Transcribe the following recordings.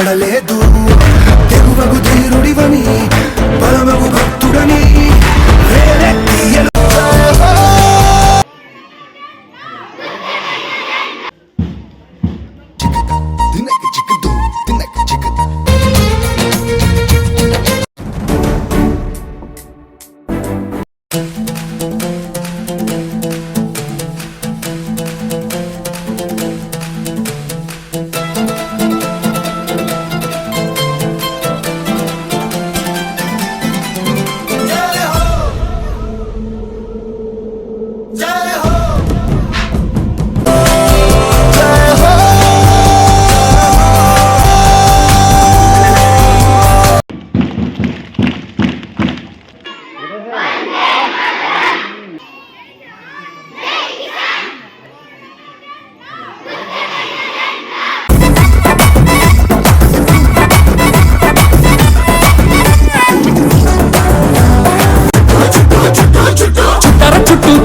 పడలేదు తెగువగు ధీరుడివని బలమగు భక్తుడని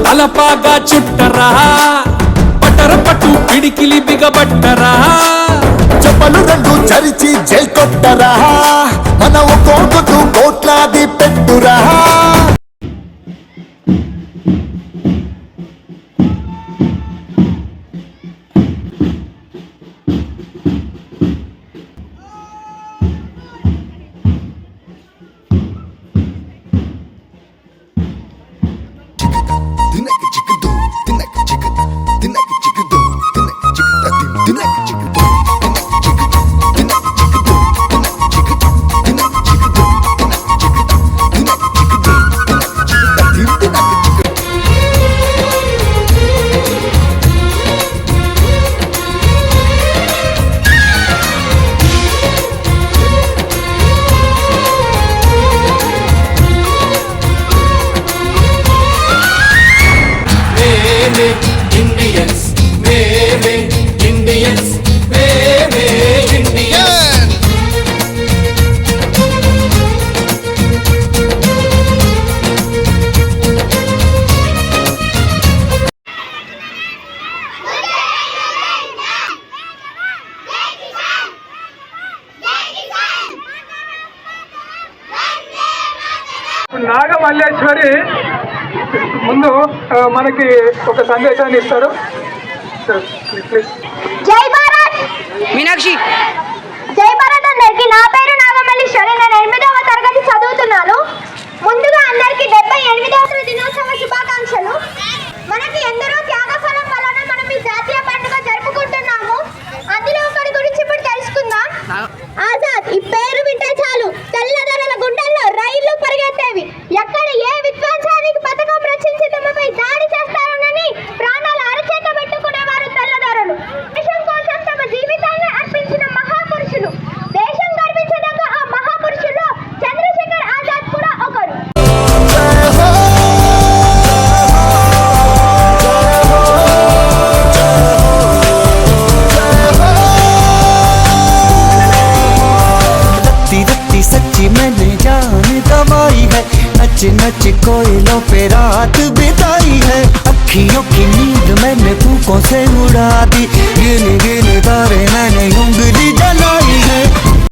తలపాగా చుట్టరా పట్టర పట్టు పిడికిలి బిగబట్టరా చెప్పలు రెండు చరిచి జై కొట్టరా మన ఒక్కొక్కతూ కోట్లాది పెట్టురా ఇండియన్స్ మేమే ఇండియన్స్ మేమే ఇండియన్స్ నాగమల్లేశ్వరి ముందు మనకి ఒక సందేశాన్ని ఇస్తారు. జై భారత్ మీనాక్షి. జై భారత్ అందరికి. నా పేరు నాగమల్లేశ్వరి. నేను 8వ తరగతి చదువుతున్నాను. ముందుగా అందరికి 78వ దినోత్సవ శుభాకాంక్షలు. మనకి ఎందరో త్యాగఫలం వలన మనం ఈ జాతీయ పండుగ జరుపుకుంటున్నాము. అందులో ఒకరి గురించి ఇప్పుడు తెలుసుకుందాం. ఆజాద్. ఈ పేరు వింటే చాలు తెల్లదొరల గుండెల్లో రైళ్లు పరిగెత్తేవి. ఎక్కడ ఏ విధ్వంసానికి పథకం రచించి తమపై దాడి చేస్తారోనని ప్రాణాలు అరచేత పెట్టుకునేవారు తెల్లదొరలు. దేశం కోసం తమ జీవితాన్ని అర్పించిన మహాపురుషులు. దేశం గర్వించదగ్గ ఆ మహాపురుషుల్లో చంద్రశేఖర్ ఆజాద్ కూడా ఒకరు. सच्ची मैंने जान गवाई है, नच नच कोयलों पे रात बिताई है। अखियों की नींद मैंने फूकों से उड़ा दी, गिन गिन तारे मैंने उंगली जलाई है।